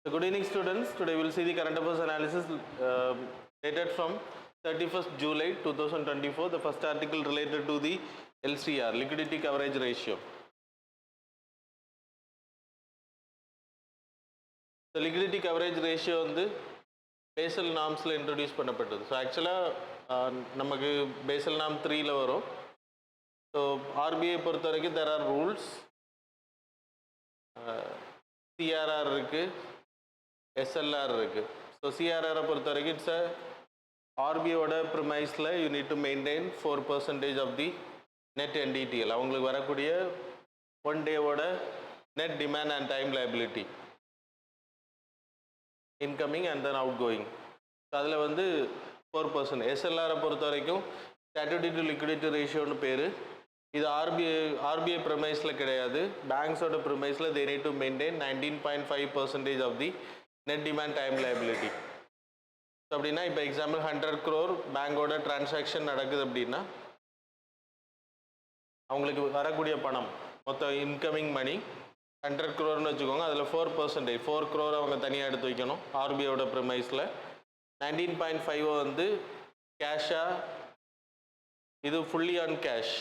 So good evening students, today we will see the current affairs analysis dated from 31st July 2024, the first article related to the LCR, liquidity coverage ratio. The liquidity coverage ratio வந்து Basel norms introduce பண்ணப்பட்டது. So actually நமக்கு Basel norm 3ல வரும். So RBI பொறுத்த வரைக்கும் there are rules, CRR இருக்கு, SLR இருக்கு. So CRR பொறுத்த வரைக்கும் it's a RBI ஓட premisesல you need to maintain 4% of the net NDTL. அவங்களுக்கு வரக்கூடிய 1 day ஓட net demand and time liability, incoming and then outgoing. அதில் வந்து 4%. SLR பொறுத்த வரைக்கும் statutory to liquidity ratio னு பேரு. இது RBI premisesல கிடையாது. பேங்க்ஸோட premisesல they need to maintain 19.5% of the net demand time liability. So அப்படின்னா இப்போ எக்ஸாம்பிள் 100 crore பேங்கோட டிரான்சாக்ஷன் நடக்குது அப்படின்னா அவங்களுக்கு வரக்கூடிய பணம் மொத்த இன்கமிங் மணி 100 crore வச்சுக்கோங்க. அதில் 4%, 4 crore அவங்க தனியாக எடுத்து வைக்கணும் ஆர்பிஐயோட ப்ரிமைஸில். 19.5 வந்து கேஷாக, இது ஃபுல்லி ஆன் கேஷ்,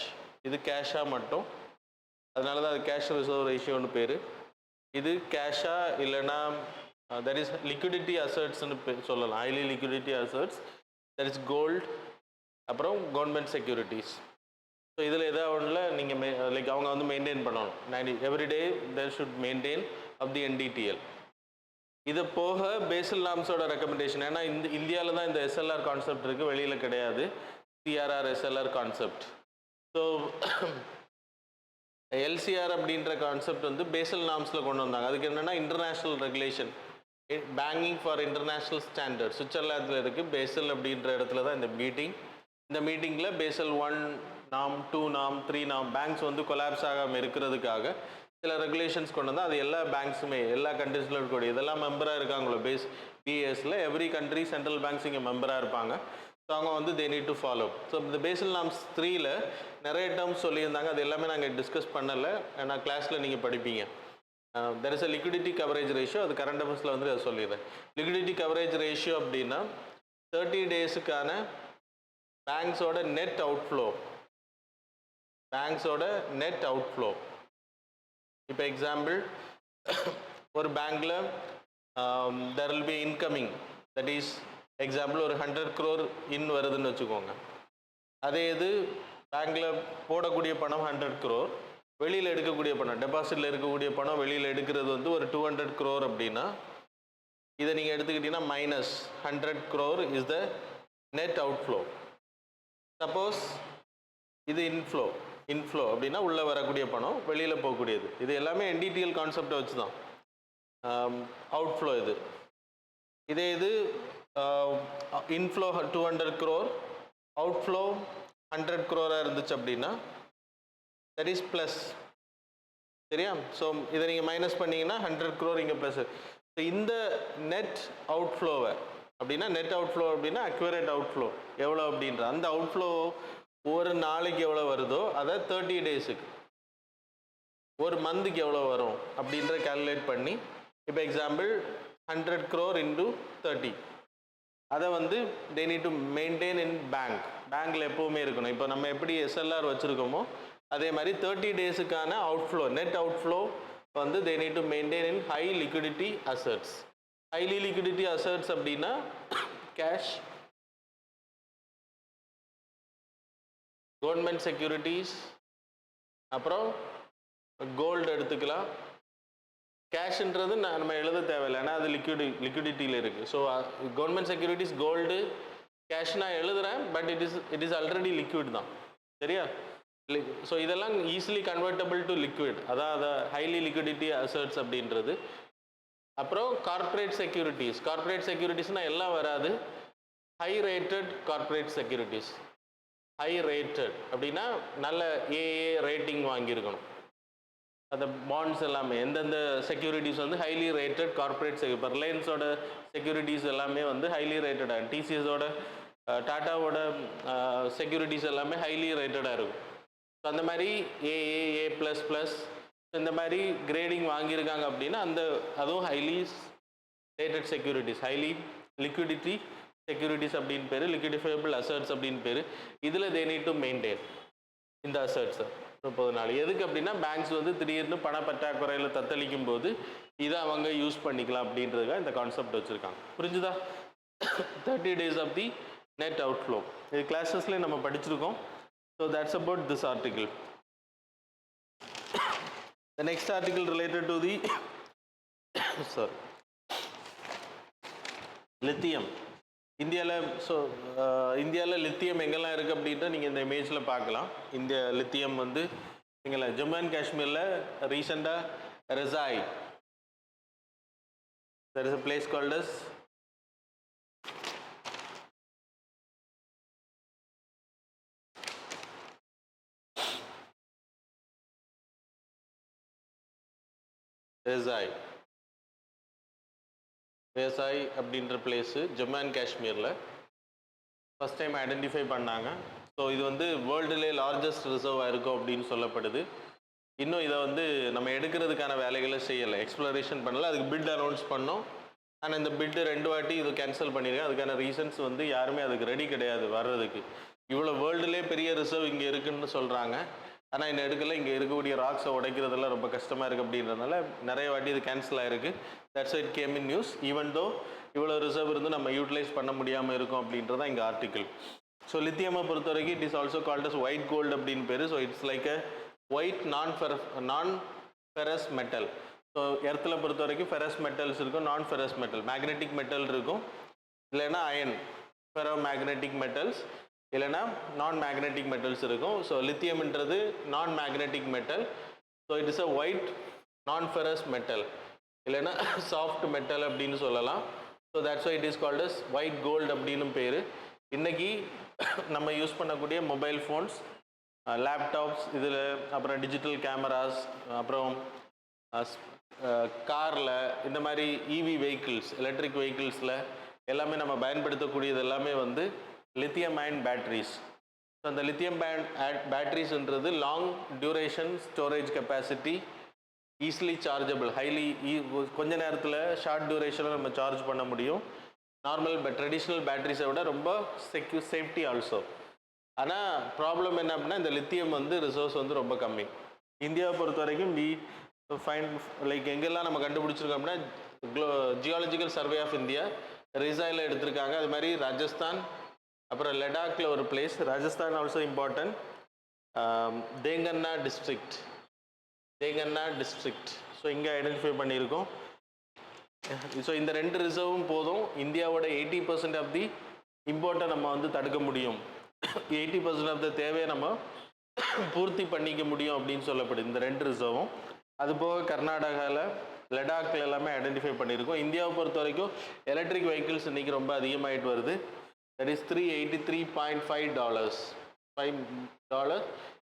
இது கேஷாக மட்டும், அதனால தான் அது கேஷ் ரிசர்வ் ரேஷியோன்னு பேர். இது கேஷாக இல்லைன்னா that is liquidity assets சொல்லலாம், highly liquidity assets, that is gold, அப்புறம் கவர்மெண்ட் செக்யூரிட்டிஸ். ஸோ இதில் எதாவது ஒன்றில் நீங்கள் லைக் அவங்க வந்து மெயின்டைன் பண்ணணும். Everyday there should maintain of the NDTL. இது போக பேசல் நார்ம்ஸோட ரெக்கமெண்டேஷன், ஏன்னா இந்தியாவில் தான் இந்த SLR கான்செப்ட் இருக்குது, வெளியில் கிடையாது CRR SLR concept. So LCR அப்படின்ற கான்செப்ட் வந்து பேசல் நார்ம்ஸில் கொண்டு வந்தாங்க. அதுக்கு என்னென்னா international regulation, banking for international standard சுவிட்சர்லாந்தில் இருக்குது. பேசல் அப்படின்ற இடத்துல தான் இந்த மீட்டிங். இந்த மீட்டிங்கில் Basel 1 norm, 2 norm, 3 norm, banks வந்து கொலாப்ஸ் ஆகாமல் இருக்கிறதுக்காக சில ரெகுலேஷன்ஸ் கொண்டு வந்தால் அது எல்லா பேங்க்ஸுமே எல்லா கண்ட்ரீஸில் இருக்கக்கூடிய இதெல்லாம் மெம்பராக இருக்காங்களோ BASல எவ்ரி கண்ட்ரி சென்ட்ரல் பேங்க்ஸ் இங்கே மெம்பராக இருப்பாங்க. ஸோ அவங்க வந்து they need to follow. So இந்த பேசல் நார்ம்ஸ் 3ல நிறைய டேர்ம்ஸ் சொல்லியிருந்தாங்க, அது எல்லாமே நாங்கள் டிஸ்கஸ் பண்ணலை, ஏன்னா கிளாஸில் நீங்கள் படிப்பீங்க. there is a liquidity coverage ratio, அது கரண்ட் அஃபேர்ஸில் வந்து அதை சொல்லிடுறேன். liquidity coverage ratio அப்படின்னா 30 டேஸுக்கான பேங்க்ஸோட நெட் அவுட்ஃப்ளோ, பேங்க்ஸோட நெட் அவுட்ஃப்ளோ. இப்போ எக்ஸாம்பிள் ஒரு பேங்க்கில் there will be incoming, that is example ஒரு 100 crore இன் வருதுன்னு வச்சுக்கோங்க. அதே இது பேங்க்கில் போடக்கூடிய பணம் 100 crore, வெளியில் எடுக்கக்கூடிய பணம், டெபாசிட்டில் இருக்கக்கூடிய பணம் வெளியில் எடுக்கிறது வந்து ஒரு 200 crore அப்படின்னா இதை நீங்கள் எடுத்துக்கிட்டீங்கன்னா minus 100 crore is the net outflow. Suppose இது இன்ஃப்ளோ அப்படின்னா உள்ளே வரக்கூடிய பணம் வெளியில் போகக்கூடியது. இது எல்லாமே NDTL கான்செப்டை வச்சு தான் அவுட்ஃப்ளோ. இதே இது இன்ஃப்ளோ 200 crore, அவுட்ஃப்ளோ 100 crore இருந்துச்சு அப்படின்னா that is ப்ளஸ், சரியா? ஸோ இதை நீங்கள் மைனஸ் பண்ணிங்கன்னா 100 crore இங்கே ப்ளஸ். ஸோ இந்த நெட் அவுட்ஃப்ளோவை அப்படின்னா நெட் அவுட்ஃப்ளோ அப்படின்னா அக்யூரேட் அவுட்ஃப்ளோ எவ்வளோ அப்படின்ற அந்த அவுட்ஃப்ளோ ஒரு நாளைக்கு எவ்வளோ வருதோ அதை 30 டேஸுக்கு, ஒரு மந்த்துக்கு எவ்வளோ வரும் அப்படின்ற கேல்குலேட் பண்ணி, இப்போ எக்ஸாம்பிள் 100 crore into 30, அதை வந்து they need to maintain in பேங்க்கில் எப்போவுமே இருக்கணும். இப்போ நம்ம எப்படி SLR வச்சுருக்கோமோ அதே மாதிரி 30 டேஸுக்கான அவுட்ஃப்ளோ, நெட் அவுட்ஃப்ளோ வந்து they need to maintain in high liquidity assets. highly liquidity assets அப்படின்னா கேஷ், கவர்மெண்ட் செக்யூரிட்டிஸ், அப்புறம் கோல்டு எடுத்துக்கலாம். கேஷ்ன்றது நம்ம எழுத தேவையில்லை, ஏன்னா அது லிக்விடிட்டியில் இருக்குது. So government securities, gold, cash நான் எழுதுகிறேன், but it is already liquid தான், சரியா? ஸோ இதெல்லாம் ஈஸிலி கன்வெர்ட்டபிள் டு லிக்விட், அதாவது ஹைலி லிக்விடிட்டி அசட்ஸ் அப்படின்றது. அப்புறம் கார்ப்பரேட் செக்யூரிட்டிஸ்னால் எல்லாம் வராது, high rated corporate securities. High rated அப்படின்னா நல்ல AA ரேட்டிங் வாங்கியிருக்கணும். அந்த பாண்ட்ஸ் எல்லாமே எந்தெந்த செக்யூரிட்டிஸ் வந்து ஹைலி ரேட்டட் கார்ப்பரேட் இப்போ ரிலையன்ஸோட செக்யூரிட்டிஸ் எல்லாமே வந்து ஹைலி ரேட்டடாக, TCSோட டாட்டாவோட செக்யூரிட்டிஸ் எல்லாமே ஹைலி ரேட்டடாக இருக்கும். ஸோ அந்த மாதிரி AA++, இந்த மாதிரி கிரேடிங் வாங்கியிருக்காங்க அப்படின்னா அதுவும் highly dated securities, highly liquidity securities அப்படின்னு பேர், லிக்விடிஃபைபிள் அசட்ஸ் அப்படின்னு பேர். இதில் தே நீட் டு மெயின்டைன் இந்த அசட்ஸை 30 நாள். எதுக்கு அப்படின்னா பேங்க்ஸ் வந்து திடீர்னு பண பற்றாக்குறையில் தத்தளிக்கும் போது இதை அவங்க யூஸ் பண்ணிக்கலாம் அப்படின்றதுக்காக இந்த கான்செப்ட் வச்சுருக்காங்க. புரிஞ்சுதா? 30 days of the net outflow இது கிளாஸஸ்லேயே நம்ம படிச்சிருக்கோம். So that's about this article. The next article related to the sorry lithium. இந்தியாவில் லித்தியம் எங்கெல்லாம் இருக்குது அப்படின்ட்டு நீங்கள் இந்த இமேஜில் பார்க்கலாம். இந்தியா லித்தியம் வந்து எங்களை ஜம்மு அண்ட் காஷ்மீரில் ரீசெண்டாக Rezaei, there is a place called as Rezaei அப்படின்ற பிளேஸு ஜம்மு அண்ட் காஷ்மீரில் ஃபஸ்ட் டைம் ஐடென்டிஃபை பண்ணாங்க. ஸோ இது வந்து வேர்ல்டுலே லார்ஜஸ்ட் ரிசர்வாக இருக்கும் அப்படின்னு சொல்லப்படுது. இன்னும் இதை வந்து நம்ம எடுக்கிறதுக்கான வேலைகளை செய்யலை, எக்ஸ்ப்ளரேஷன் பண்ணலை. அதுக்கு பிட் அனௌன்ஸ் பண்ணோம். ஆனால் இந்த பிட்டு 2 வாட்டி இது கேன்சல் பண்ணியிருக்கேன். அதுக்கான ரீசன்ஸ் வந்து யாருமே அதுக்கு ரெடி கிடையாது வர்றதுக்கு. இவ்வளோ வேர்ல்டுலே பெரிய ரிசர்வ் இங்கே இருக்குதுன்னு சொல்கிறாங்க, ஆனால் இன்னும் எடுக்கலை. இங்கே இருக்கக்கூடிய ராக்ஸை உடைக்கிறதெல்லாம் ரொம்ப கஷ்டமாக இருக்குது அப்படின்றதுனால நிறைய வாட்டி இது கேன்சல் ஆகிருக்கு. That's it came in news. Even though இவ்வளோ ரிசர்வ் இருந்து நம்ம யூட்டிலைஸ் பண்ண முடியாமல் இருக்கும் அப்படின்றதான் இங்கே ஆர்டிக்கிள். ஸோ லித்தியமை பொறுத்த வரைக்கும் it is also called as white gold அப்படின்னு பேர். So it's like a white non ferrous metal. So எர்த்தில் பொறுத்த வரைக்கும் ஃபெரஸ் மெட்டல்ஸ் இருக்கும், நான் ஃபெரஸ் மெட்டல், மேக்னெட்டிக் மெட்டல் இருக்கும், இல்லைன்னா அயன் ஃபெரோ மேக்னெட்டிக் மெட்டல்ஸ், இல்லைன்னா நான் மேக்னெட்டிக் மெட்டல்ஸ் இருக்கும். ஸோ லித்தியம்ன்றது non magnetic metal. So it is a white non ferrous metal, இல்லைன்னா சாஃப்ட் மெட்டல் அப்படின்னு சொல்லலாம். So that's why it is called as white gold அப்படின்னு பேர். இன்றைக்கி நம்ம யூஸ் பண்ணக்கூடிய மொபைல் ஃபோன்ஸ், லேப்டாப்ஸ், இதில் அப்புறம் டிஜிட்டல் கேமராஸ், அப்புறம் காரில், இந்த மாதிரி இவி வெஹிக்கிள்ஸ், எலக்ட்ரிக் வெஹிக்கிள்ஸில் எல்லாமே நம்ம பயன்படுத்தக்கூடியது எல்லாமே வந்து லித்தியம் அயன் பேட்ரிஸ். ஸோ அந்த லித்தியம் பேட்ரிஸ்ன்றது long duration storage capacity, easily chargeable, highly கொஞ்ச நேரத்தில் ஷார்ட் டியூரேஷனில் நம்ம சார்ஜ் பண்ண முடியும். நார்மல் ட்ரெடிஷ்னல் பேட்ரிஸை விட ரொம்ப சேஃப்டி ஆல்சோ. ஆனால் ப்ராப்ளம் என்ன அப்படின்னா இந்த லித்தியம் வந்து ரிசோர்ஸ் வந்து ரொம்ப கம்மி. இந்தியாவை பொறுத்த வரைக்கும் லைக் எங்கெல்லாம் நம்ம கண்டுபிடிச்சிருக்கோம் அப்படின்னா ஜியாலஜிக்கல் சர்வே ஆஃப் இந்தியா ரிசாயில் எடுத்திருக்காங்க. அது மாதிரி ராஜஸ்தான், அப்புறம் லடாக்கில் ஒரு பிளேஸ், ராஜஸ்தான் ஆல்சோ இம்பார்ட்டன்ட், தேங்கன்னா டிஸ்ட்ரிக்ட். ஸோ இங்கே ஐடென்டிஃபை பண்ணியிருக்கோம். ஸோ இந்த 2 ரிசர்வும் போதும் இந்தியாவோட 80% ஆஃப் தி இம்போர்ட்டை நம்ம வந்து தடுக்க முடியும், 80% ஆஃப் த தேவையை நம்ம பூர்த்தி பண்ணிக்க முடியும் அப்படின்னு சொல்லப்படுது இந்த 2 ரிசர்வும். அதுபோக கர்நாடகாவில், லடாக்கில் எல்லாமே ஐடென்டிஃபை பண்ணியிருக்கோம். இந்தியாவை பொறுத்த வரைக்கும் எலக்ட்ரிக் வெஹிக்கிள்ஸ் இன்றைக்கி ரொம்ப அதிகமாகிட்டு வருது. That is $383.5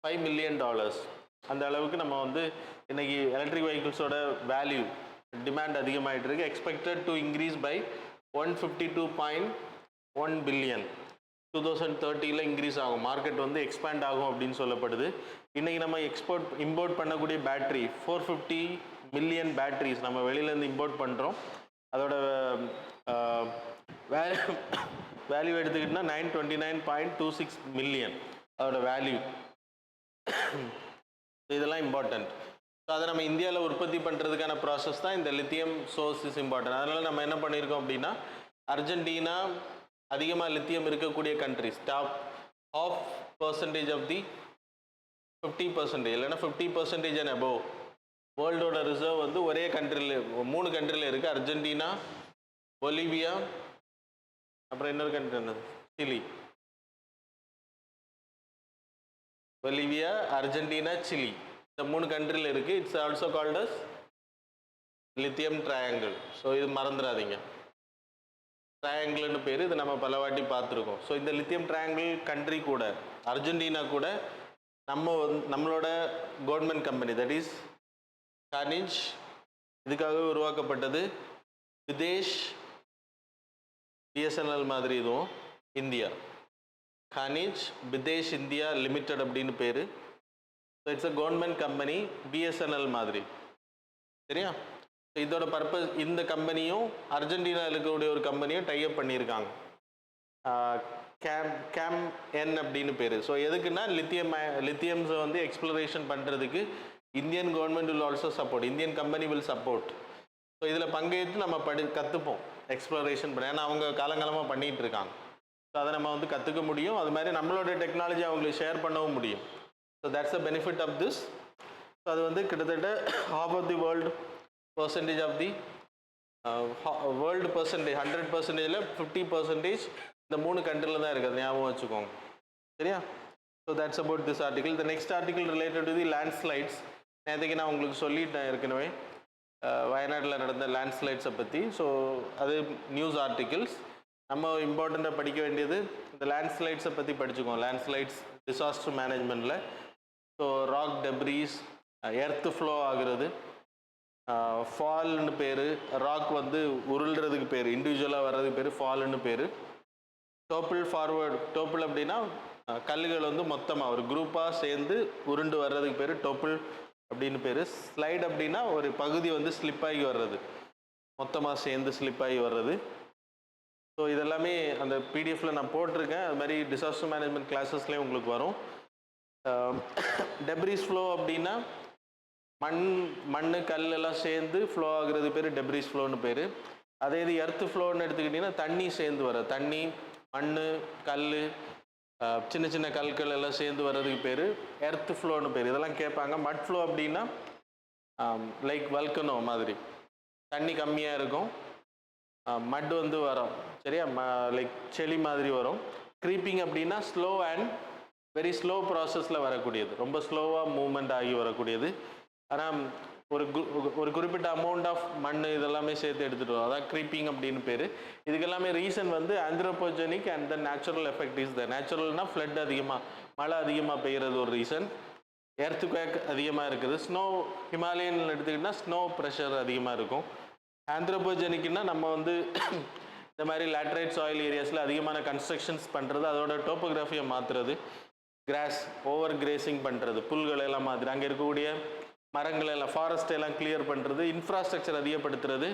$5 million. அந்த அளவுக்கு நம்ம வந்து இன்றைக்கி எலக்ட்ரிக் வெஹிக்கிள்ஸோட வேல்யூ டிமாண்ட் அதிகமாகிட்டு இருக்கு. Expected to increase by 152.1 billion 2030 increase ஆகும். மார்க்கெட் வந்து எக்ஸ்பேண்ட் ஆகும் அப்படின்னு சொல்லப்படுது. இன்றைக்கி நம்ம இம்போர்ட் பண்ணக்கூடிய பேட்ரி 450 மில்லியன் பேட்ரிஸ் நம்ம வெளியிலேருந்து இம்போர்ட் பண்ணுறோம். அதோட வேல்யூ எடுத்துக்கிட்டோம்னா 929.26 மில்லியன் அதோட வேல்யூ. இதெல்லாம் இம்பார்ட்டன்ட். ஸோ அதை நம்ம இந்தியாவில் உற்பத்தி பண்ணுறதுக்கான ப்ராசஸ் தான் இந்த லித்தியம் சோர்ஸ் இஸ் இம்பார்ட்டன்ட். அதனால் நம்ம என்ன பண்ணியிருக்கோம் அப்படின்னா அர்ஜென்டினா அதிகமாக லித்தியம் இருக்கக்கூடிய கண்ட்ரிஸ், டாப் 0.5% ஆஃப் தி 50%, இல்லைன்னா 50% அண்ட் அபோவ் வேர்ல்டோட ரிசர்வ் வந்து ஒரே கண்ட்ரியில் 3 கண்ட்ரியில் இருக்குது. அர்ஜென்டினா, பொலிவியா, அப்புறம் இன்னொரு கண்ட்ரி என்னது, சிலி. பொலிவியா, அர்ஜென்டினா, சிலி, இந்த 3 கண்ட்ரியில் இருக்குது. It's also called as lithium triangle. So இது மறந்துடாதீங்க, ட்ரையாங்கிள்னு பேர். இது நம்ம பல வாட்டி பார்த்துருக்கோம். ஸோ இந்த லித்தியம் ட்ரையாங்கிள் கண்ட்ரி கூட அர்ஜென்டினா கூட நம்மளோட government company that is Corniche, இதுக்காகவே உருவாக்கப்பட்டது. விதேஷ், பிஎஸ்என்எல் மாதிரி இதுவும் India, Corniche Videsh India limited அப்படின்னு பேர். So it's a government company, BSNL மாதிரி, சரியா? இதோட பர்பஸ், இந்த கம்பெனியும் அர்ஜென்டினாவில் இருக்கக்கூடிய ஒரு கம்பெனியும் டைப் பண்ணியிருக்காங்க. கேம் என் அப்படின்னு பேர். ஸோ எதுக்குன்னா லித்தியம்ஸை வந்து எக்ஸ்ப்ளரேஷன் பண்ணுறதுக்கு Indian government will also support, Indian company will support. So இதில் பங்கேற்று நம்ம கற்றுப்போம், எக்ஸ்ப்ளரேஷன் பண்ண. ஏன்னா அவங்க காலங்காலமாக பண்ணிகிட்டு இருக்காங்க. ஸோ அதை நம்ம வந்து கற்றுக்க முடியும். அது மாதிரி நம்மளோட டெக்னாலஜி அவங்களுக்கு ஷேர் பண்ணவும் முடியும். So that's the benefit of this. So அது வந்து கிட்டத்தட்ட half of the world percentage of the world percentage 100%ல் 50% இந்த 3 கண்ட்ரியில் தான் இருக்குது. ஞாபகம் வச்சுக்கோங்க, சரியா? So that's about this article. The next article related to the landslides. நேற்றுக்கு நான் உங்களுக்கு சொல்லிட்டேன் ஏற்கனவே வயநாட்டில் நடந்த லேண்ட்ஸ்லைட்ஸை பற்றி. ஸோ அது நியூஸ் ஆர்டிகிள்ஸ். நம்ம இம்பார்ட்டண்ட்டாக படிக்க வேண்டியது இந்த லேண்ட்ஸ்லைட்ஸை பற்றி படிச்சுக்கோம். லேண்ட்ஸ்லைட்ஸ் டிசாஸ்டர் மேனேஜ்மெண்ட்டில். So rock debris, earth flow ஆகுறது, ஃபால்னு பேர். ராக் வந்து உருள்றதுக்கு பேர், இண்டிவிஜுவலாக வர்றதுக்கு பேர் ஃபால்னு பேர். டோப்பிள் ஃபார்வர்டு, டோப்பிள் அப்படின்னா கல்லுகள் வந்து மொத்தமாக ஒரு குரூப்பாக சேர்ந்து உருண்டு வர்றதுக்கு பேர் டோப்பிள் அப்படின்னு பேர். ஸ்லைட் அப்படின்னா ஒரு பகுதி வந்து ஸ்லிப் ஆகி வர்றது, மொத்தமாக சேர்ந்து ஸ்லிப் ஆகி வர்றது. ஸோ இதெல்லாமே அந்த பிடிஎஃப்பில் நான் போட்டிருக்கேன். அது மாதிரி டிசாஸ்டர் மேனேஜ்மெண்ட் கிளாஸஸ்லேயும் உங்களுக்கு வரும். டெப்ரிஸ் ஃப்ளோ அப்படின்னா மண் கல் எல்லாம் சேர்ந்து ஃப்ளோ ஆகுறது பேர் டெப்ரிஸ் ஃப்ளோன்னு பேர். அதே இது எர்த்து ஃப்ளோன்னு எடுத்துக்கிட்டிங்கன்னா தண்ணி சேர்ந்து வர, தண்ணி, மண், கல், சின்ன சின்ன கற்கள் எல்லாம் சேர்ந்து வர்றதுக்கு பேர் எர்த்து ஃப்ளோன்னு பேர். இதெல்லாம் கேட்பாங்க. மட் ஃப்ளோ அப்படின்னா லைக் வல்கனோ மாதிரி தண்ணி கம்மியாக இருக்கும், மட் வந்து வரும், சரியா? லைக் செளி மாதிரி வரும். க்ரீப்பிங் அப்படின்னா ஸ்லோ அண்ட் வெரி ஸ்லோ ப்ராசஸில் வரக்கூடியது, ரொம்ப ஸ்லோவாக மூவ்மெண்ட் ஆகி வரக்கூடியது. ஆனால் ஒரு குறிப்பிட்ட அமௌண்ட் ஆஃப் மண் இதெல்லாமே சேர்த்து எடுத்துகிட்டு வரும், அதான் க்ரீப்பிங் அப்படின்னு பேர். இதுக்கெல்லாமே ரீசன் வந்து anthropogenic and the natural effect is the. நேச்சுரல்னால் ஃப்ளட் அதிகமாக, மழை அதிகமாக பெய்கிறது ஒரு ரீசன். எர்த்குவேக் அதிகமாக இருக்குது. ஸ்னோ, ஹிமாலயன் எடுத்துக்கிட்டால் ஸ்னோ ப்ரெஷர் அதிகமாக இருக்கும். ஆந்த்ரோபோஜெனிக்னா நம்ம வந்து இந்த மாதிரி லேட்டரைட் சாயில் ஏரியாஸில் அதிகமான கன்ஸ்ட்ரக்ஷன்ஸ் பண்ணுறது, அதோட டோப்போகிராஃபியை மாற்றுறது, கிராஸ் ஓவர் கிரேசிங் பண்ணுறது, புல்களை எல்லாம் மாற்றுறது, அங்கே இருக்கக்கூடிய மரங்கள் எல்லாம் ஃபாரஸ்ட் எல்லாம் கிளியர் பண்ணுறது, இன்ஃப்ராஸ்ட்ரக்சர் அதிகப்படுத்துறது.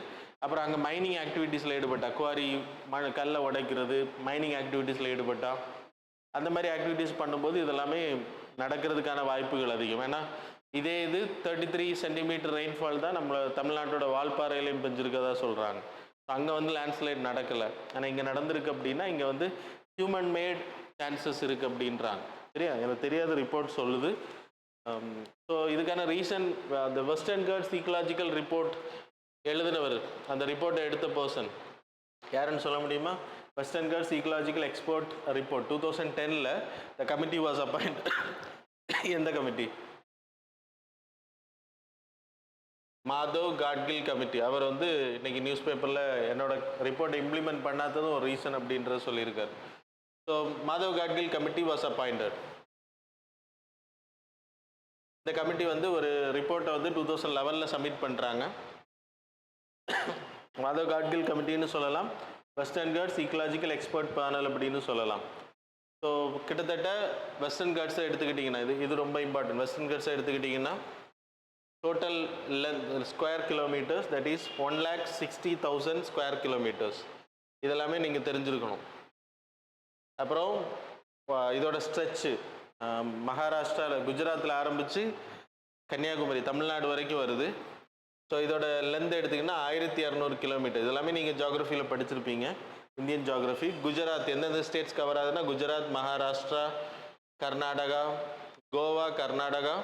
அப்புறம் அங்கே மைனிங் ஆக்டிவிட்டீஸில் ஈடுபட்டா, குவாரி கல்லை உடைக்கிறது, மைனிங் ஆக்டிவிட்டீஸில் ஈடுபட்டா, அந்த மாதிரி ஆக்டிவிட்டீஸ் பண்ணும்போது இதெல்லாமே நடக்கிறதுக்கான வாய்ப்புகள் அதிகம். ஏன்னா இதே இது 33 சென்டிமீட்டர் ரெயின்ஃபால் தான் நம்ம தமிழ்நாட்டோட வால்பாறையிலையும் பெஞ்சிருக்கதா சொல்கிறாங்க. அங்கே வந்து லேண்ட்ஸ்லைட் நடக்கலை, ஆனால் இங்கே நடந்திருக்கு. அப்படின்னா இங்கே வந்து ஹியூமன் மேட் சான்சஸ் இருக்குது அப்படின்றாங்க, சரியா? எனக்கு தெரியாத ரிப்போர்ட் சொல்லுது. ஸோ இதுக்கான reason the Western Ghats ecological report எழுதினவர், அந்த ரிப்போர்ட்டை எடுத்த பர்சன் யாருன்னு சொல்ல முடியுமா? Western Ghats ecological export report 2010ல் த கமிட்டி வாஸ் அப்பாயிண்ட். எந்த கமிட்டி? மாதவ் காட்கில் கமிட்டி. அவர் வந்து இன்னைக்கு நியூஸ் பேப்பரில் என்னோட ரிப்போர்ட்டை இம்ப்ளிமெண்ட் பண்ணாததும் ஒரு ரீசன் அப்படின்றத சொல்லியிருக்காரு. So Madhav Gadgil committee was appointed. இந்த கமிட்டி வந்து ஒரு ரிப்போர்ட்டை வந்து 2011ல் சப்மிட் பண்ணுறாங்க. மாதவ் காட்கில் கமிட்டின்னு சொல்லலாம், Western Ghats ecological expert panel அப்படின்னு சொல்லலாம். ஸோ கிட்டத்தட்ட வெஸ்டர்ன் கட்ஸை எடுத்துக்கிட்டிங்கன்னா இது ரொம்ப இம்பார்ட்டன்ட். வெஸ்டர்ன் கட்ஸை எடுத்துக்கிட்டிங்கன்னா total square kilometres, that is 1,60,000 square kilometres. இதெல்லாமே நீங்கள் தெரிஞ்சிருக்கணும். அப்புறம் இதோட ஸ்ட்ரெச்சு மகாராஷ்டிராவில், குஜராத்தில் ஆரம்பித்து கன்னியாகுமரி தமிழ்நாடு வரைக்கும் வருது. ஸோ இதோட லென்த் எடுத்திங்கன்னா 1,200 கிலோமீட்டர். இதெல்லாமே நீங்கள் ஜியாகிரஃபியில் படிச்சிருப்பீங்க, இந்தியன் ஜியாகிரஃபி. குஜராத் எந்தெந்த ஸ்டேட்ஸ் கவர் ஆகுதுன்னா குஜராத், மகாராஷ்டிரா, கர்நாடகா, கோவா, கர்நாடகா,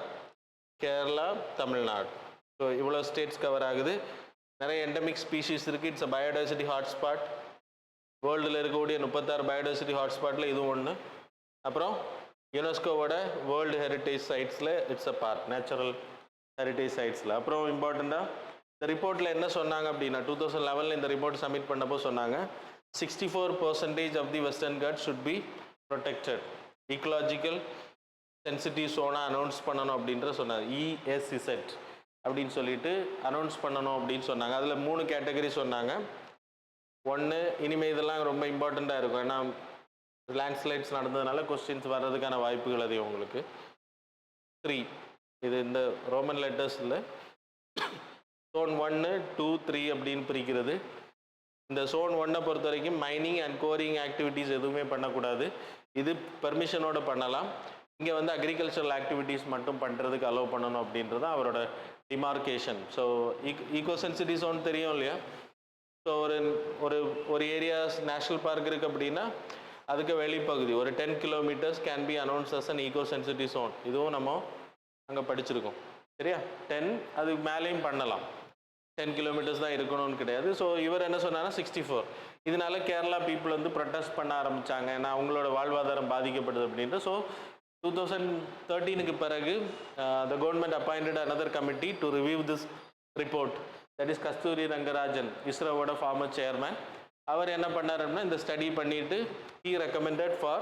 கேரளா, தமிழ்நாடு. ஸோ இவ்வளோ ஸ்டேட்ஸ் கவர் ஆகுது. நிறைய எண்டமிக் ஸ்பீஷீஸ் இருக்குது. It's a biodiversity hotspot. வேர்ல்டில் இருக்கக்கூடிய 36 பயோடைவர்சிட்டி ஹாட்ஸ்பாட்டில் இதுவும் ஒன்று. அப்புறம் யுனெஸ்கோவோட வேர்ல்டு ஹெரிட்டேஜ் சைட்ஸில் it's a part, natural heritage சைட்ஸில். அப்புறம் இம்பார்ட்டண்ட்டாக இந்த ரிப்போர்ட்டில் என்ன சொன்னாங்க அப்படின்னா 2011 இந்த ரிப்போர்ட் சப்மிட் பண்ணப்போ சொன்னாங்க 64% of the Western Ghats should be protected, ecological sensitive சோனாக அனௌன்ஸ் பண்ணணும் அப்படின்ற சொன்னாங்க. ESZ அப்படின்னு சொல்லிட்டு அனௌன்ஸ் பண்ணணும் அப்படின்னு சொன்னாங்க. அதில் 3 கேட்டகரி சொன்னாங்க. ஒன்று, இனிமேல் இதெல்லாம் ரொம்ப இம்பார்ட்டண்ட்டாக இருக்கும், ஏன்னா லேண்ட்ஸ்லைட்ஸ் நடந்ததுனால கொஸ்டின்ஸ் வர்றதுக்கான வாய்ப்புகள் அதிகம் உங்களுக்கு. 3, இது இந்த ரோமன் லெட்டர்ஸ் இல்லை. zone 1, 2, 3 அப்படின்னு பிரிக்கிறது. இந்த zone 1 பொறுத்த வரைக்கும் மைனிங் அண்ட் கோரிங் ஆக்டிவிட்டீஸ் எதுவுமே பண்ணக்கூடாது. இது பெர்மிஷனோட பண்ணலாம். இங்கே வந்து அக்ரிகல்ச்சரல் ஆக்டிவிட்டீஸ் மட்டும் பண்ணுறதுக்கு அலோவ் பண்ணணும் அப்படின்றது அவரோட demarcation. So eco sensitive zone தெரியும் இல்லையா? ஸோ ஒரு ஏரியாஸ் நேஷ்னல் பார்க் இருக்குது அப்படின்னா அதுக்கு வெளிப்பகுதி ஒரு 10 kilometres can be announce as an eco sensitive zone. இதுவும் நம்ம அங்கே படிச்சிருக்கோம் சரியா? 10 அதுக்கு மேலேயும் பண்ணலாம். 10 கிலோமீட்டர்ஸ் தான் இருக்கணும்னு கிடையாது. ஸோ இவர் என்ன சொன்னார்னா 64. இதனால கேரளா பீப்புள் வந்து ப்ரொட்டஸ்ட் பண்ண ஆரம்பித்தாங்க. ஏன்னா அவங்களோட வாழ்வாதாரம் பாதிக்கப்படுது அப்படின்ட்டு. ஸோ 2013க்கு பிறகு the government appointed another committee to review this report. That is Kasturi Rangarajan, ISROவோட former chairman. அவர் என்ன பண்ணார் அப்படின்னா இந்த ஸ்டடி பண்ணிட்டு he recommended for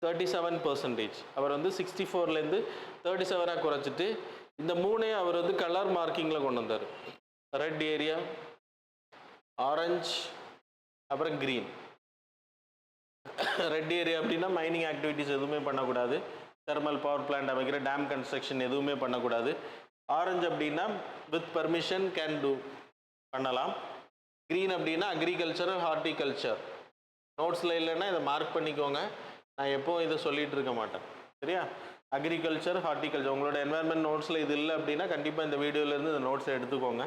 37%. அவர் வந்து 64லேருந்து 37ஆக குறைச்சிட்டு இந்த மூணையும் அவர் வந்து கலர் மார்க்கிங்கில் கொண்டு வந்தார். ரெட் ஏரியா, ஆரஞ்சு, அப்புறம் க்ரீன். ரெட் ஏரியா அப்படின்னா மைனிங் ஆக்டிவிட்டீஸ் எதுவுமே பண்ணக்கூடாது. தெர்மல் பவர் பிளான்ட் அமைக்கிற டேம் கன்ஸ்ட்ரக்ஷன் எதுவுமே பண்ணக்கூடாது. ஆரஞ்சு அப்படின்னா வித் பர்மிஷன் கேன் டூ பண்ணலாம். க்ரீன் அப்படின்னா அக்ரிகல்ச்சர், ஹார்டிகல்ச்சர். நோட்ஸில் இல்லைன்னா இதை மார்க் பண்ணிக்கோங்க. நான் எப்போவும் இதை சொல்லிகிட்டு இருக்க மாட்டேன் சரியா? Agriculture, horticulture. உங்களோட என்வாயர்மெண்ட் நோட்ஸில் இது இல்லை அப்படின்னா கண்டிப்பாக இந்த வீடியோலேருந்து இந்த நோட்ஸை எடுத்துக்கோங்க.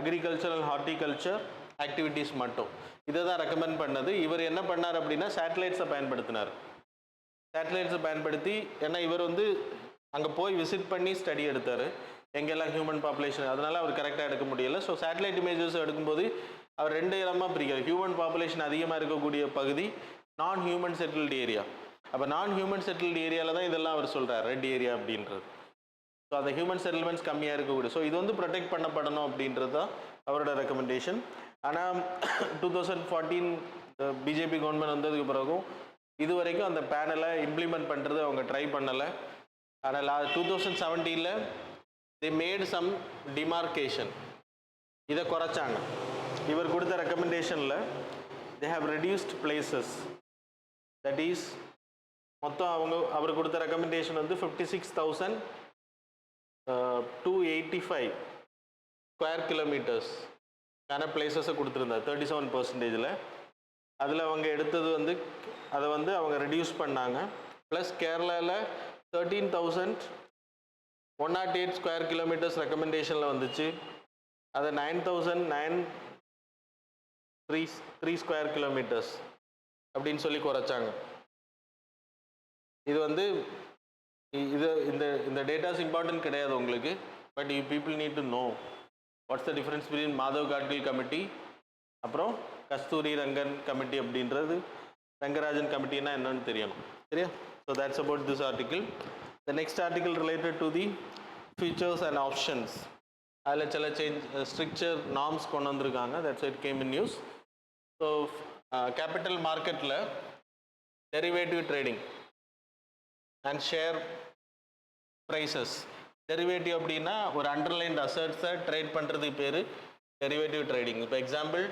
அக்ரிகல்ச்சர் அண்ட் ஹார்டிகல்ச்சர் ஆக்டிவிட்டீஸ் மட்டும் இதை தான் ரெக்கமெண்ட் பண்ணது. இவர் என்ன பண்ணார் அப்படின்னா சேட்டலைட்ஸை பயன்படுத்தினார். சேட்டலைட்ஸை பயன்படுத்தி, ஏன்னா இவர் வந்து அங்கே போய் விசிட் பண்ணி ஸ்டடி எடுத்தார் எங்கெல்லாம் ஹியூமன் பாப்புலேஷன். அதனால் அவர் கரெக்டாக எடுக்க முடியலை. ஸோ சேட்டலைட் இமேஜஸ் எடுக்கும்போது அவர் 2 இடமாக பிரிக்கிறார். ஹியூமன் பாப்புலேஷன் அதிகமாக இருக்கக்கூடிய பகுதி, நான் ஹியூமன் செட்டில்டு ஏரியா. அப்போ நான் ஹியூமன் செட்டில்டு ஏரியாவில் தான் இதெல்லாம் அவர் சொல்கிறார் ரெட் ஏரியா அப்படின்றது. ஸோ அந்த ஹியூமன் செட்டில்மெண்ட்ஸ் கம்மியாக இருக்கக்கூடிய, ஸோ இது வந்து ப்ரொடெக்ட் பண்ணப்படணும் அப்படின்றது தான் அவரோட ரெக்கமெண்டேஷன். ஆனால் 2014 பிஜேபி கவர்மெண்ட் வந்ததுக்கு பிறகும் இது வரைக்கும் அந்த பேனலை இம்ப்ளிமெண்ட் பண்ணுறது அவங்க ட்ரை பண்ணலை. ஆனால் 2017 they made some demarcation. இதை குறைச்சாங்க. இவர் கொடுத்த ரெக்கமெண்டேஷனில் they have reduced places. that is மொத்தம் அவர் கொடுத்த ரெக்கமெண்டேஷன் வந்து 56,285 ஸ்கொயர் கிலோமீட்டர்ஸ் பிளேசஸை கொடுத்துருந்தார் 37%. அதில் அவங்க எடுத்தது வந்து அதை வந்து அவங்க ரெடியூஸ் பண்ணாங்க. ப்ளஸ் கேரளாவில் 13,108 ஸ்கொயர் கிலோமீட்டர்ஸ் ரெக்கமெண்டேஷனில் வந்துச்சு. அதை 9,903 ஸ்கொயர் கிலோமீட்டர்ஸ் அப்படின்னு சொல்லி குறைச்சாங்க. இது வந்து இந்த டேட்டாஸ் இம்பார்ட்டன்ட் கிடையாது உங்களுக்கு. But you people need to know what's the difference between Madhav Gadgil committee அப்புறம் கஸ்தூரி ரங்கன் கமிட்டி அப்படின்றது, ரங்கராஜன் கமிட்டினா என்னன்னு தெரியணும் சரியா? So that's about this article. The next article related to the features and options. அதில் சில ஸ்ட்ரிக்சர் நார்ம்ஸ் கொண்டு வந்திருக்காங்க. That's it came in news. So capital மார்க்கெட்டில் derivative trading and share prices. Derivative அப்படின்னா ஒரு அண்டர்லைன்ட் அசட்ஸை ட்ரேட் பண்ணுறதுக்கு பேர் டெரிவேட்டிவ் ட்ரேடிங். இப்போ example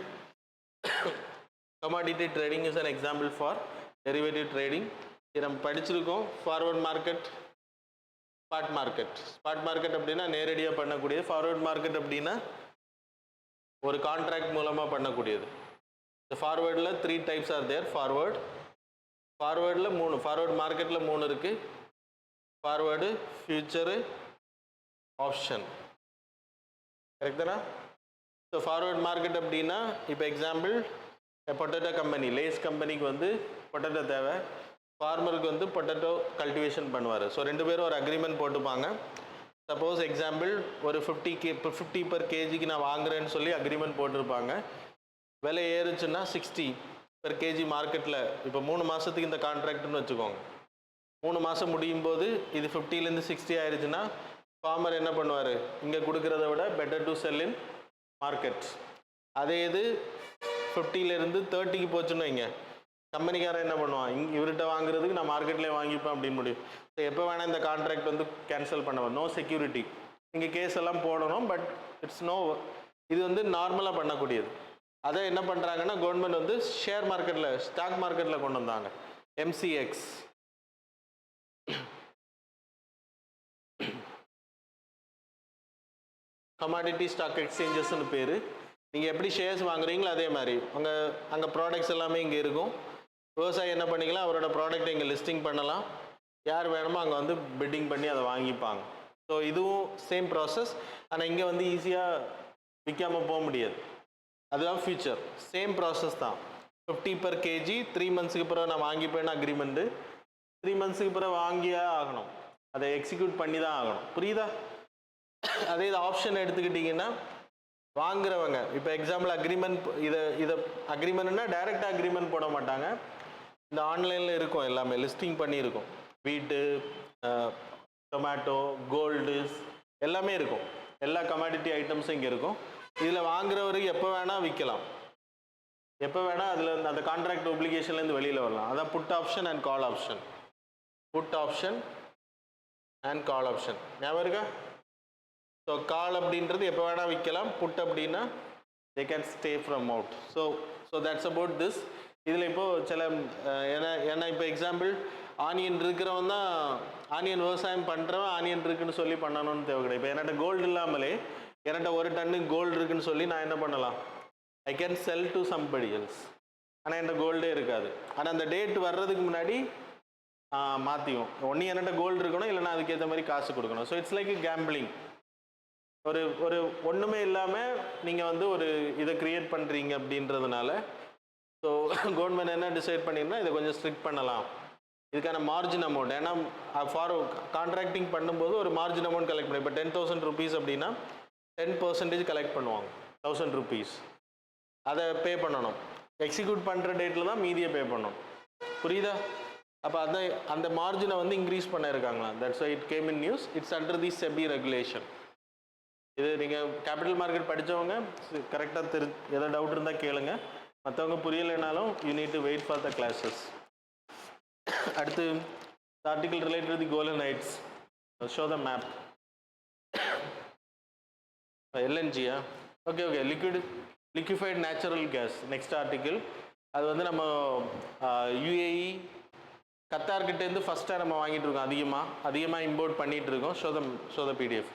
commodity trading is an example for derivative trading. இது நம்ம படிச்சிருக்கோம். Forward market, spot market. Spot market அப்படின்னா நேரடியாக பண்ணக்கூடியது. ஃபார்வர்ட் மார்க்கெட் அப்படின்னா ஒரு கான்ட்ராக்ட் மூலமாக பண்ணக்கூடியது. இந்த ஃபார்வேர்டில் 3 டைப்ஸ் ஆர் தேர். ஃபார்வேர்டில் 3, ஃபார்வர்ட் மார்க்கெட்டில் 3 இருக்குது. Forward, future, option. கரெக்ட் தானே? ஸோ ஃபார்வர்ட் மார்க்கெட் அப்படின்னா இப்போ எக்ஸாம்பிள் பொட்டேட்டோ கம்பெனி, லேஸ் கம்பெனிக்கு வந்து பொட்டேட்டோ தேவை, ஃபார்மருக்கு வந்து பொட்டேட்டோ கல்டிவேஷன் பண்ணுவார். ஸோ 2 பேரும் ஒரு அக்ரிமெண்ட் போட்டுப்பாங்க. சப்போஸ் எக்ஸாம்பிள் ஒரு 50 per kgக்கு நான் வாங்குறேன்னு சொல்லி அக்ரிமெண்ட் போட்டிருப்பாங்க. விலை ஏறுச்சுன்னா 60 per kg மார்க்கெட்டில். இப்போ 3 மாதத்துக்கு இந்த கான்ட்ராக்ட்னு வச்சுக்கோங்க. 3 மாதம் முடியும் போது இது 50லேருந்து 60 ஆயிடுச்சுன்னா ஃபார்மர் என்ன பண்ணுவார்? இங்கே கொடுக்குறத விட better to sell in market. அதே இது 50லேருந்து 30க்கு போச்சுன்னு வைங்க, கம்பெனிக்காரன் என்ன பண்ணுவான்? இவர்கிட்ட வாங்குறதுக்கு நான் மார்க்கெட்லேயே வாங்கிப்பேன் அப்படின்னு முடியும். ஸோ எப்போ வேணால் இந்த கான்ட்ராக்ட் வந்து கேன்சல் பண்ணுவேன். No security. இங்கே கேஸ் எல்லாம் போடணும். பட் இட்ஸ் நோ, இது வந்து நார்மலாக பண்ணக்கூடியது. அதை என்ன பண்ணுறாங்கன்னா கவர்மெண்ட் வந்து ஷேர் மார்க்கெட்டில், ஸ்டாக் மார்க்கெட்டில் கொண்டு வந்தாங்க. MCX. கமாடிட்டி ஸ்டாக் எக்ஸ்சேஞ்சஸ்னு பேர். நீங்கள் எப்படி ஷேர்ஸ் வாங்குறீங்களோ அதே மாதிரி அங்கே ப்ராடக்ட்ஸ் எல்லாமே இங்கே இருக்கும். விவசாயி என்ன பண்ணிக்கலாம், அவரோட ப்ராடக்ட்டை இங்கே லிஸ்டிங் பண்ணலாம். யார் வேணுமோ அங்கே வந்து பிட்டிங் பண்ணி அதை வாங்கிப்பாங்க. ஸோ இதுவும் சேம் ப்ராசஸ். ஆனால் இங்கே வந்து ஈஸியாக விற்காமல் போக முடியாது. அதுதான் ஃபியூச்சர். சேம் ப்ராசஸ் தான். 50 per kg 3 monthsக்கு பிறகு நான் வாங்கிப்பேன்னு அக்ரிமெண்ட்டு. 3 monthsக்கு பிறகு வாங்கியே ஆகணும். அதை எக்ஸிக்யூட் பண்ணி தான் ஆகணும். புரியுதா? அதே இது ஆப்ஷன் எடுத்துக்கிட்டிங்கன்னா வாங்குறவங்க இப்போ எக்ஸாம்பிள் அக்ரிமெண்ட் இதை அக்ரிமெண்ட்னா டைரெக்டாக அக்ரிமெண்ட் போட மாட்டாங்க. இந்த ஆன்லைனில் இருக்கும், எல்லாமே லிஸ்டிங் பண்ணியிருக்கும். வீட்டு, டொமேட்டோ, கோல்டு எல்லாமே இருக்கும். எல்லா கமாடிட்டி ஐட்டம்ஸும் இங்கே இருக்கும். இதில் வாங்குறவருக்கு எப்போ வேணால் விற்கலாம், எப்போ வேணால் அதில் அந்த கான்ட்ராக்ட் ஒப்ளிகேஷன்லேருந்து வெளியில் வரலாம். அதான் put option and call option. Put option and call option ஞாபகம் இருக்கா? ஸோ கால் அப்படின்றது எப்போ வேணால் விற்கலாம். புட் அப்படின்னா they can stay from out. So that's about this. இதில் இப்போது சில ஏன்னா இப்போ எக்ஸாம்பிள் ஆனியன் இருக்கிறவன் தான் ஆனியன் விவசாயம் பண்ணுறவன் ஆனியன் இருக்குன்னு சொல்லி பண்ணணும்னு தேவை கிடையாது. இப்போ என்கிட்ட கோல்டு இல்லாமலே என்கிட்ட 1 டன் கோல்டு இருக்குன்னு சொல்லி நான் என்ன பண்ணலாம், I can sell to somebody else. ஆனால் என்கிட்ட கோல்டே இருக்காது. ஆனால் அந்த டேட் வர்றதுக்கு முன்னாடி மாற்றிக்கும். ஒன்று என்கிட்ட கோல்டு இருக்கணும், இல்லைனா அதுக்கேற்ற மாதிரி காசு கொடுக்கணும். So it's like gambling. ஒரு ஒன்றுமே இல்லாமல் நீங்கள் வந்து ஒரு இதை க்ரியேட் பண்ணுறீங்க அப்படின்றதுனால ஸோ கவர்மெண்ட் என்ன டிசைட் பண்ணிருந்தா இதை கொஞ்சம் ஸ்ட்ரிக்ட் பண்ணலாம். இதுக்கான மார்ஜின் அமௌண்ட், ஏன்னா ஃபார் கான்ட்ராக்டிங் பண்ணும்போது ஒரு மார்ஜின் அமௌண்ட் கலெக்ட் பண்ணி, இப்போ 10,000 rupees அப்படின்னா 10% கலெக்ட் பண்ணுவாங்க, 1000 rupees. அதை பே பண்ணணும். எக்ஸிக்யூட் பண்ணுற டேட்டில் தான் மீதியை பே பண்ணணும். புரியுதா? அப்போ அந்த மார்ஜினை வந்து இன்க்ரீஸ் பண்ண இருக்காங்களா. That's why it came in news. It's under the SEBI regulation. இது நீங்கள் கேபிட்டல் மார்க்கெட் படித்தவங்க கரெக்டாக எதாவது டவுட் இருந்தால் கேளுங்க. மற்றவங்க புரியலைனாலும் you need to wait for the classes. அடுத்து article related the Golan Heights. Show the map. எல்என்ஜியா? Okay liquefied natural gas. Next article. அது வந்து நம்ம யுஏஇ கத்தார்கிட்டேருந்து ஃபஸ்ட்டாக நம்ம வாங்கிட்டு இருக்கோம். அதிகமாக இம்போர்ட் பண்ணிகிட்டு இருக்கோம். Show the PDF.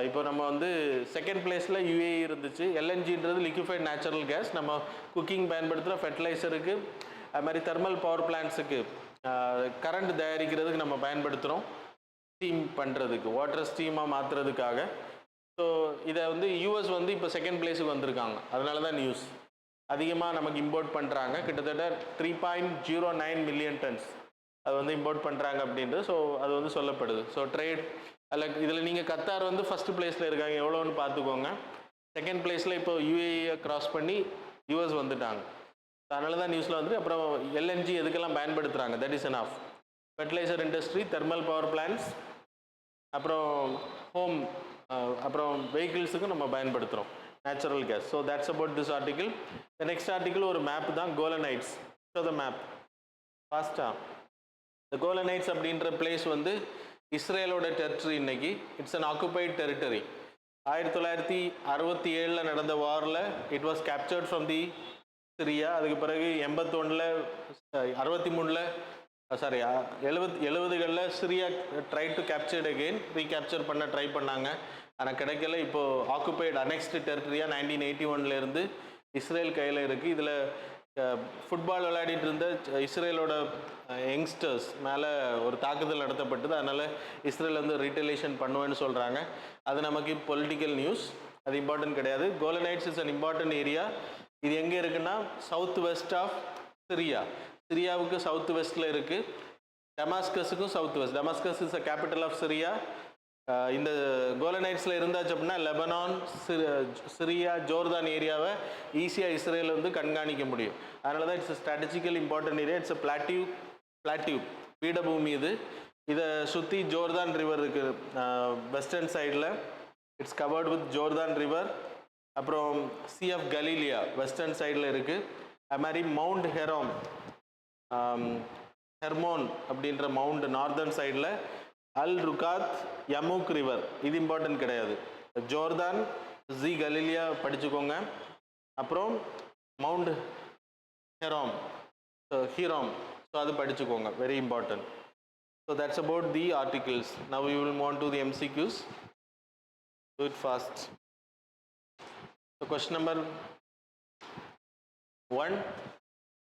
இப்போ நம்ம வந்து செகண்ட் பிளேஸில் யுஏஇ இருந்துச்சு. எல்என்ஜின்றது லிக்விஃபைட் நேச்சுரல் கேஸ். நம்ம குக்கிங் பயன்படுத்துகிற ஃபெர்டிலைசருக்கு, அது மாதிரி தெர்மல் பவர் பிளான்ட்ஸுக்கு கரண்ட் தயாரிக்கிறதுக்கு நம்ம பயன்படுத்துகிறோம். ஸ்டீம் பண்ணுறதுக்கு, வாட்டர் ஸ்டீமாக மாற்றுறதுக்காக. ஸோ இதை வந்து யூஎஸ் வந்து இப்போ செகண்ட் பிளேஸுக்கு வந்திருக்காங்க. அதனால தான் நியூஸ். அதிகமாக நமக்கு இம்போர்ட் பண்ணுறாங்க. கிட்டத்தட்ட 3.09 million tons அது வந்து இம்போர்ட் பண்ணுறாங்க அப்படின்றது. ஸோ அது வந்து சொல்லப்படுது. ஸோ ட்ரேட் இதில் நீங்கள் கத்தார் வந்து ஃபஸ்ட்டு பிளேஸில் இருக்காங்க, எவ்வளோன்னு பார்த்துக்கோங்க. செகண்ட் பிளேஸில் இப்போ யுஏஇயை கிராஸ் பண்ணி யூஎஸ் வந்துட்டாங்க. அதனால தான் நியூஸில் வந்து அப்புறம் எல்என்ஜி எதுக்கெல்லாம் பயன்படுத்துகிறாங்க, that is enough. Fertiliser industry, thermal power plants, அப்புறம் ஹோம், அப்புறம் வெஹிக்கிள்ஸுக்கு நம்ம பயன்படுத்துகிறோம் natural gas. So that's about this article. The next article ஒரு மேப் தான், கோலனைட்ஸ். ஸோ த மேப் ஃபாஸ்ட்டாக. இந்த கோலனைட்ஸ் அப்படின்ற பிளேஸ் வந்து இஸ்ரேலோட டெரிட்டரி. இன்னைக்கு இட்ஸ் அன் ஆக்குபைட் டெரிட்டரி. 1967 நடந்த வாரில் it was captured from the Syria. அதுக்கு பிறகு 70களில் Syria try to captured again, recapture பண்ண ட்ரை பண்ணாங்க. ஆனால் கிடைக்கல. இப்போது ஆக்குபைட் அனெக்ஸ்டு டெரிட்டரியாக 1981 இஸ்ரேல் கையில் இருக்குது. இதில் ஃபுட்பால் விளையாடிட்டு இருந்த இஸ்ரேலோட யங்ஸ்டர்ஸ் மேலே ஒரு தாக்குதல் நடத்தப்பட்டது. அதனால் இஸ்ரேல் வந்து ரீட்டலியேஷன் பண்ணுவேன்னு சொல்கிறாங்க. அது நமக்கு பொலிட்டிக்கல் நியூஸ், அது இம்பார்ட்டன்ட் கிடையாது. Golan Heights is an important area. இது எங்கே இருக்குன்னா சவுத் வெஸ்ட் ஆஃப் சிரியா. சிரியாவுக்கு சவுத் வெஸ்ட்டில் இருக்குது. டமாஸ்கஸுக்கும் south west. Damascus is a capital of Syria. இந்த கோலனைட்ஸில் இருந்தாச்சு அப்படின்னா லெபனான், சிரியா, ஜோர்தான் ஏரியாவை ஈஸியாக இஸ்ரேல் வந்து கண்காணிக்க முடியும். அதனால தான் it's strategical important area. It's plateau பீடபூமி. இதை சுற்றி ஜோர்தான் ரிவர் இருக்குது வெஸ்டர்ன் சைடில். It's covered with Jordan river. அப்புறம் சி ஆஃப் கலீலியா வெஸ்டர்ன் சைடில் இருக்குது. அது மாதிரி மவுண்ட் ஹெர்மோன் அப்படின்ற மவுண்ட் நார்தர்ன் சைடில். அல் ருகாத், யமுக் ரிவர், இது இம்பார்ட்டன்ட் கிடையாது. ஜோர்தான், ஜி கலீலியா படிச்சுக்கோங்க. அப்புறம் மவுண்ட் ஹீராம், ஸோ அது படிச்சுக்கோங்க, very important. So that's about the articles. Now you will move on to the MCQs. Do it fast. So question number 1.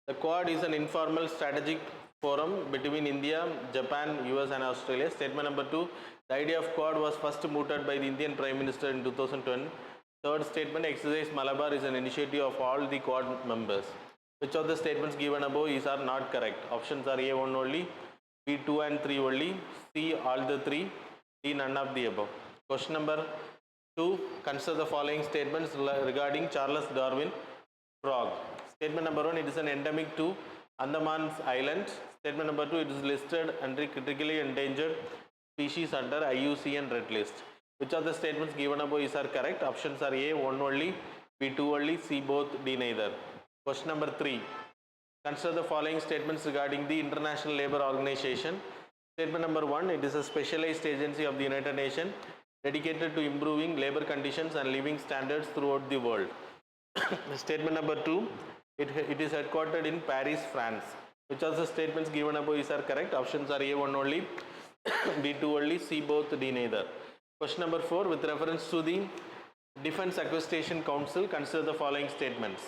The Quad is an informal strategic forum between India, Japan, US and Australia. Statement number 2. The idea of Quad was first mooted by the Indian Prime Minister in 2010. Third statement, Exercise Malabar is an initiative of all the Quad members. Which of the statements given above are not correct? Options are A1 only, B 2 and 3 only, C all the 3, D none of the above. Question number 2. Consider the following statements regarding Charles Darwin frog. Statement number 1, it is an endemic to Andaman Islands. Statement number 2, it is listed under critically endangered species under IUCN Red List. Which of the statements given above are correct? Options are A 1 only, B 2 only, C both, D neither. Question number 3. Consider the following statements regarding the International Labour Organization. Statement number 1, it is a specialized agency of the United Nations dedicated to improving labour conditions and living standards throughout the world. Statement number 2, it is headquartered in Paris, France. Which of the statements given above are correct? Options are A1 only, B2 only, C both, D neither. Question number 4, with reference to the Defence Acquisition Council, consider the following statements.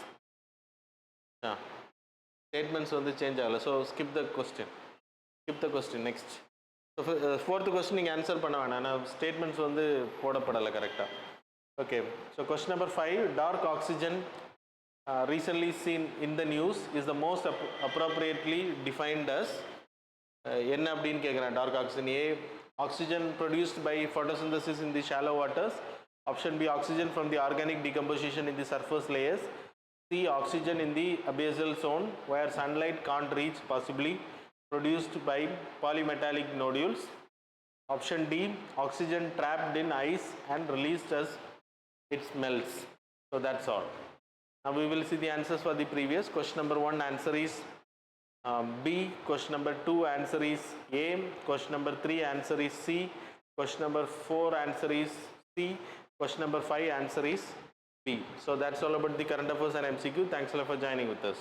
Statements வந்து change ஆகல. So skip the question. Next. So fourth question நீங்கள் answer பண்ண வேணாம். ஆனால் statements வந்து போடப்படலை கரெக்டாக. Okay. So question number 5. Dark oxygen recently seen in the news is the most appropriately defined as என்ன அப்படின்னு கேட்குறேன். Dark oxygen. A. Oxygen produced by photosynthesis in the shallow waters. Option B. Oxygen from the organic decomposition in the surface layers. C. Oxygen in the abyssal zone where sunlight can't reach, possibly produced by polymetallic nodules. Option D. Oxygen trapped in ice and released as it melts. So that's all. Now we will see the answers for the previous. Question number 1 answer is B. Question number 2 answer is A. Question number 3 answer is C. Question number 4 answer is C. Question number 5 answer is B. So that's all about the current affairs and MCQ. Thanks a lot for joining with us.